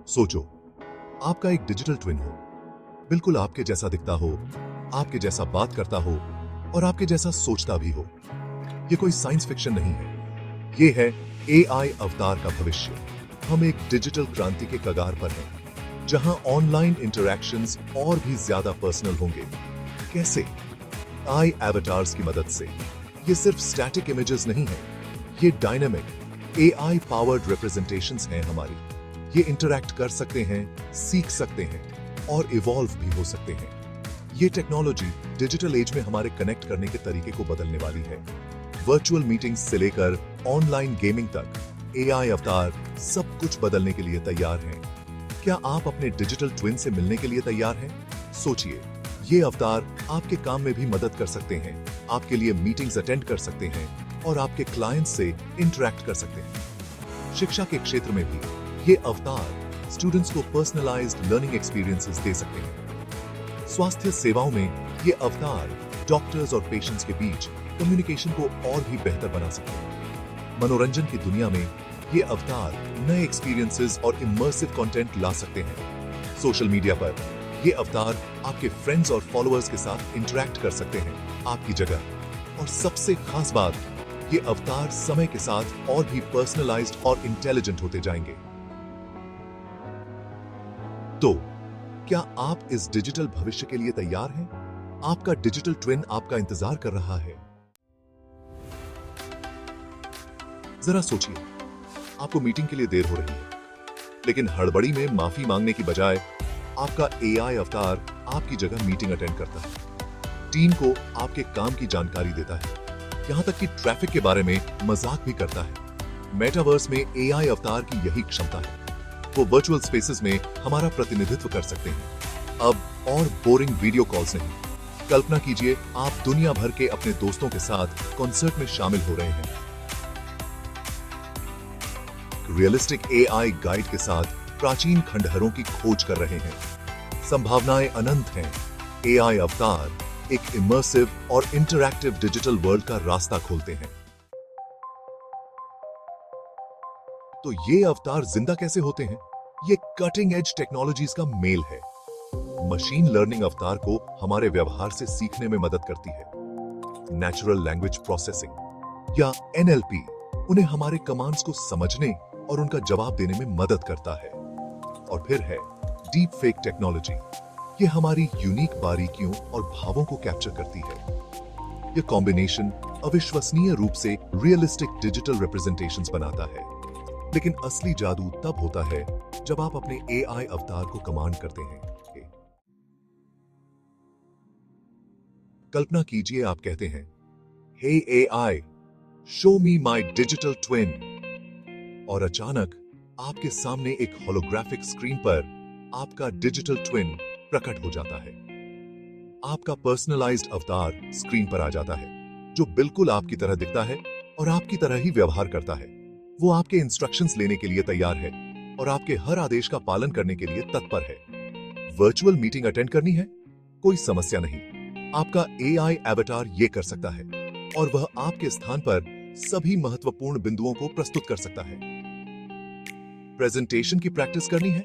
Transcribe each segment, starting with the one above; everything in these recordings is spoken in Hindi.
सोचो, आपका एक डिजिटल ट्विन हो, बिल्कुल आपके जैसा दिखता हो, आपके जैसा बात करता हो और आपके जैसा सोचता भी हो। ये कोई साइंस फिक्शन नहीं है, ये है एआई अवतार का भविष्य। हम एक डिजिटल क्रांति के कगार पर हैं, जहां ऑनलाइन इंटरैक्शंस और भी ज्यादा पर्सनल होंगे। कैसे? आई एवटार्स की मदद से। ये सिर्फ स्टैटिक इमेजेस नहीं है, ये डायनामिक एआई पावर्ड रिप्रेजेंटेशंस हैं हमारी। ये इंटरैक्ट कर सकते हैं, सीख सकते हैं और इवॉल्व भी हो सकते हैं। ये टेक्नोलॉजी डिजिटल एज में हमारे कनेक्ट करने के तरीके को बदलने वाली है। वर्चुअल मीटिंग्स से लेकर ऑनलाइन गेमिंग तक एआई अवतार सब कुछ बदलने के लिए तैयार हैं। क्या आप अपने डिजिटल ट्विन से मिलने के लिए तैयार हैं? सोचिए, ये अवतार आपके काम में भी मदद कर सकते हैं, आपके लिए मीटिंग्स अटेंड कर सकते हैं और आपके क्लाइंट्स से इंटरैक्ट कर सकते हैं। शिक्षा के क्षेत्र में भी ये अवतार स्टूडेंट्स को पर्सनलाइज्ड लर्निंग एक्सपीरियंसेस दे सकते हैं। स्वास्थ्य सेवाओं में ये अवतार डॉक्टर्स और पेशेंट्स के बीच कम्युनिकेशन को और भी बेहतर बना सकते हैं। मनोरंजन की दुनिया में ये अवतार नए एक्सपीरियंसेस और इमर्सिव कंटेंट ला सकते हैं। सोशल मीडिया पर ये अवतार आपके फ्रेंड्स और फॉलोअर्स के साथ इंटरैक्ट कर सकते हैं आपकी जगह। और सबसे खास बात, ये अवतार समय के साथ और भी पर्सनलाइज्ड और इंटेलिजेंट होते जाएंगे। तो क्या आप इस डिजिटल भविष्य के लिए तैयार हैं? आपका डिजिटल ट्विन आपका इंतजार कर रहा है। जरा सोचिए, आपको मीटिंग के लिए देर हो रही है, लेकिन हड़बड़ी में माफी मांगने की बजाय आपका एआई अवतार आपकी जगह मीटिंग अटेंड करता है, टीम को आपके काम की जानकारी देता है, यहां तक कि ट्रैफिक के बारे में मजाक भी करता है। मेटावर्स में एआई अवतार की यही क्षमता है। वो वर्चुअल स्पेसेस में हमारा प्रतिनिधित्व कर सकते हैं। अब और बोरिंग वीडियो कॉल्स नहीं। कल्पना कीजिए, आप दुनिया भर के अपने दोस्तों के साथ कॉन्सर्ट में शामिल हो रहे हैं। रियलिस्टिक एआई गाइड के साथ प्राचीन खंडहरों की खोज कर रहे हैं। संभावनाएं अनंत हैं। एआई अवतार एक इमर्सिव और इंटरैक्टिव डिजिटल वर्ल्ड का रास्ता खोलते हैं। तो ये अवतार जिंदा कैसे होते हैं? ये कटिंग एज टेक्नोलॉजीज का मेल है। मशीन लर्निंग अवतार को हमारे व्यवहार से सीखने में मदद करती है। नेचुरल लैंग्वेज प्रोसेसिंग या एनएलपी उन्हें हमारे कमांड्स को समझने और उनका जवाब देने में मदद करता है। और फिर है डीप फेक टेक्नोलॉजी। ये हमारी यूनिक बारीकियों और भावों को कैप्चर करती है। ये कॉम्बिनेशन अविश्वसनीय रूप से रियलिस्टिक डिजिटल रिप्रेजेंटेशंस बनाता है। लेकिन असली जादू तब होता है जब आप अपने एआई अवतार को कमांड करते हैं। कल्पना कीजिए, आप कहते हैं, hey AI, show me my digital twin. और अचानक आपके सामने एक होलोग्राफिक स्क्रीन पर आपका डिजिटल ट्विन प्रकट हो जाता है। आपका पर्सनलाइज्ड अवतार स्क्रीन पर आ जाता है, जो बिल्कुल आपकी तरह दिखता है और आपकी तरह ही व्यवहार करता है। वो आपके इंस्ट्रक्शंस लेने के लिए तैयार है और आपके हर आदेश का पालन करने के लिए तत्पर है। वर्चुअल मीटिंग अटेंड करनी है? कोई समस्या नहीं। आपका एआई एवटार ये कर सकता है और वह आपके स्थान पर सभी महत्वपूर्ण बिंदुओं को प्रस्तुत कर सकता है। प्रेजेंटेशन की प्रैक्टिस करनी है?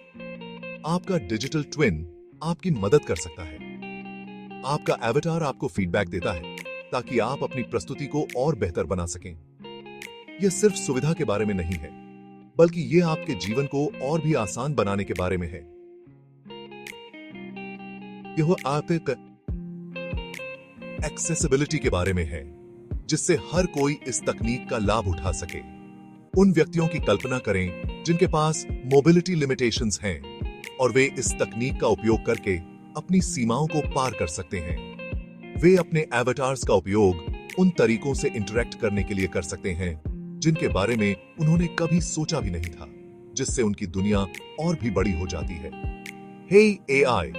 आपका डिजिटल ट्विन आपकी मदद कर सकता है। आपका एवटार आपको फीडबैक देता है ताकि आप अपनी प्रस्तुति को और बेहतर बना सकें। यह सिर्फ सुविधा के बारे में नहीं है, बल्कि यह आपके जीवन को और भी आसान बनाने के बारे में है। यह आपके एक्सेसिबिलिटी के बारे में है, जिससे हर कोई इस तकनीक का लाभ उठा सके। उन व्यक्तियों की कल्पना करें जिनके पास मोबिलिटी लिमिटेशंस हैं और वे इस तकनीक का उपयोग करके अपनी सीमाओं को पार कर सकते हैं। वे अपने एवटार्स का उपयोग उन तरीकों से इंटरैक्ट करने के लिए कर सकते हैं जिनके बारे में उन्होंने कभी सोचा भी नहीं था, जिससे उनकी दुनिया और भी बड़ी हो जाती है। Hey AI,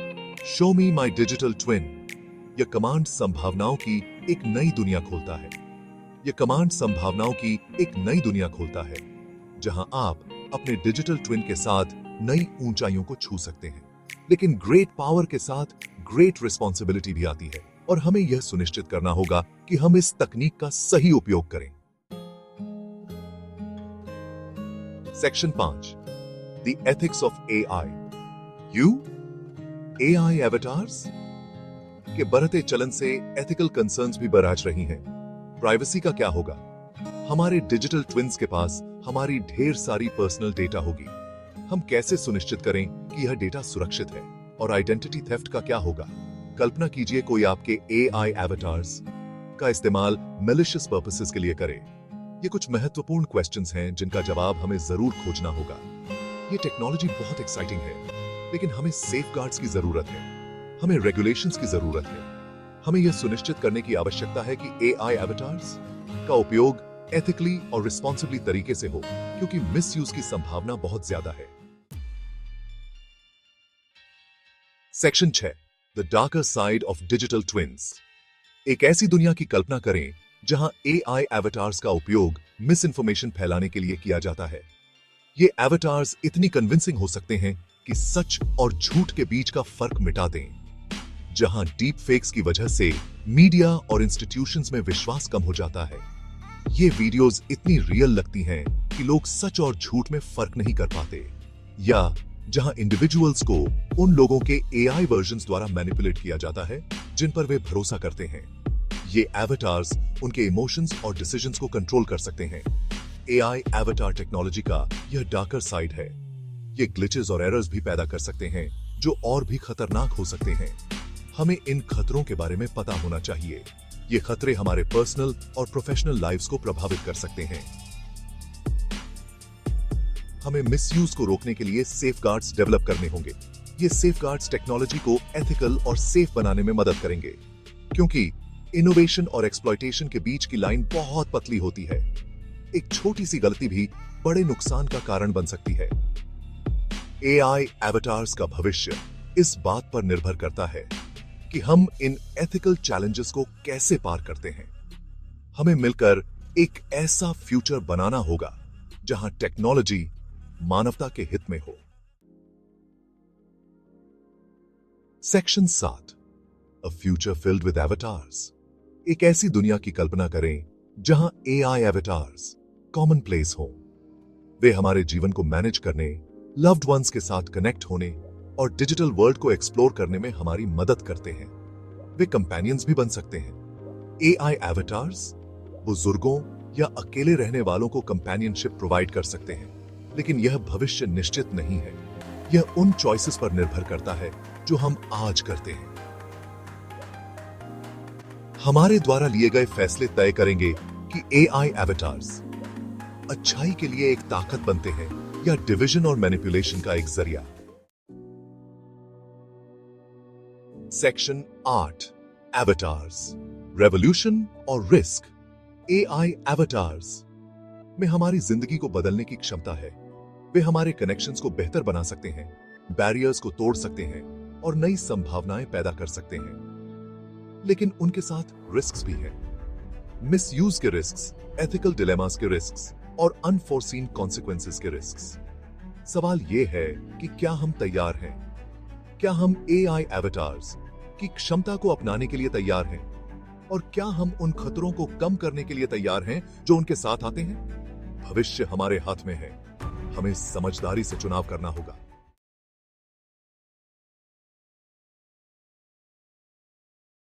show me my digital twin. यह कमांड संभावनाओं की एक नई दुनिया खोलता है। यह कमांड संभावनाओं की एक नई दुनिया खोलता है, जहां आप अपने डिजिटल ट्विन के साथ नई ऊंचाइयों को छू सकते हैं। लेकिन ग्रेट पावर के साथ ग्रेट रिस्पॉन्सिबिलिटी भी आती है और हमें यह सुनिश्चित करना होगा कि हम इस तकनीक का सही उपयोग करें। Section 5, the the ethics of AI. You? AI avatars? के बढ़ते चलन से एथिकल कंसर्न्स भी बरआज रही हैं। प्राइवेसी का क्या होगा? हमारे डिजिटल ट्विन्स के पास हमारी ढेर सारी पर्सनल डेटा होगी। हम कैसे सुनिश्चित करें कि यह डेटा सुरक्षित है? और आइडेंटिटी थेफ्ट का क्या होगा? कल्पना कीजिए कोई आपके AI एवेटार्स का इस्तेमाल मैलिशियस पर्पसेस के लिए करे। ये कुछ महत्वपूर्ण क्वेश्चंस हैं जिनका जवाब हमें जरूर खोजना होगा। ये टेक्नोलॉजी बहुत एक्साइटिंग है, लेकिन हमें सेफगार्ड्स की जरूरत है, हमें रेगुलेशंस की जरूरत है। हमें यह सुनिश्चित करने की आवश्यकता है कि AI एवेटार्स का उपयोग एथिकली और रिस्पॉन्सिबली तरीके से हो, क्योंकि मिसयूज की संभावना बहुत ज्यादा है। Section 6, the darker side of digital twins. एक ऐसी दुनिया की कल्पना करें जहां AI एवेटार्स का उपयोग मिस इन्फॉर्मेशन फैलाने के लिए किया जाता है। ये एवेटार्स इतनी कन्विंसिंग हो सकते हैं कि सच और झूठ के बीच का फर्क मिटा दें। जहां डीप फेक्स की वजह से मीडिया और इंस्टीट्यूशंस में विश्वास कम हो जाता है। ये वीडियोस इतनी रियल लगती हैं कि लोग सच और झूठ में फर्क नहीं कर पाते। या जहां इंडिविजुअल्स को उन लोगों के AI वर्जन्स द्वारा मैनिपुलेट किया जाता है जिन पर वे भरोसा करते हैं। ये एवेटार्स उनके इमोशंस और डिसीजंस को कंट्रोल कर सकते हैं। AI एवेटार टेक्नोलॉजी का यह डार्कर साइड है। ये ग्लिचेस और एरर्स भी पैदा कर सकते हैं जो और भी खतरनाक हो सकते हैं। हमें इन खतरों के बारे में पता होना चाहिए। ये खतरे हमारे पर्सनल और प्रोफेशनल लाइव्स को प्रभावित कर सकते हैं। हमें मिसयूज को रोकने के लिए सेफगार्ड्स डेवलप करने होंगे। ये सेफगार्ड्स टेक्नोलॉजी को एथिकल और सेफ बनाने में मदद करेंगे, क्योंकि इनोवेशन और एक्सप्लॉयटेशन के बीच की लाइन बहुत पतली होती है। एक छोटी सी गलती भी बड़े नुकसान का कारण बन सकती है। AI एवेटार्स का भविष्य इस बात पर निर्भर करता है कि हम इन एथिकल चैलेंजेस को कैसे पार करते हैं। हमें मिलकर एक ऐसा फ्यूचर बनाना होगा जहां टेक्नोलॉजी मानवता के हित में हो। Section 7, a future filled with avatars. एक ऐसी दुनिया की कल्पना करें जहां AI एवेटार्स कॉमन प्लेस हो। वे हमारे जीवन को मैनेज करने, लव्ड वंस के साथ कनेक्ट होने और डिजिटल वर्ल्ड को एक्सप्लोर करने में हमारी मदद करते हैं। वे कंपेनियंस भी बन सकते हैं। AI एवेटार्स बुजुर्गों या अकेले रहने वालों को कंपेनियनशिप प्रोवाइड कर सकते हैं, लेकिन यह भविष्य निश्चित नहीं है। यह उन चॉइसेस पर निर्भर करता है जो हम आज करते हैं। हमारे द्वारा लिए गए फैसले तय करेंगे कि AI एवेटार्स अच्छाई के लिए एक ताकत बनते हैं या डिवीजन और मैनिपुलेशन का एक जरिया। सेक्शन 8, एवेटार्स, रेवोल्यूशन और रिस्क। AI एवेटार्स में हमारी जिंदगी को बदलने की क्षमता है। वे हमारे कनेक्शंस को बेहतर बना सकते हैं, बैरियर्स को तोड़ सकते हैं और नई संभावनाएं पैदा कर सकते हैं। लेकिन उनके साथ रिस्क्स भी हैं। मिसयूज के रिस्क्स, एथिकल डिलेमास के रिस्क्स और अनफोर्सीन कॉन्सिक्वेंसेस के रिस्क्स। सवाल यह है कि क्या हम तैयार हैं? क्या हम AI एवेटार्स की क्षमता को अपनाने के लिए तैयार हैं? और क्या हम उन खतरों को कम करने के लिए तैयार हैं जो उनके साथ आते हैं? भविष्य हमारे हाथ में है। हमें समझदारी से चुनाव करना होगा।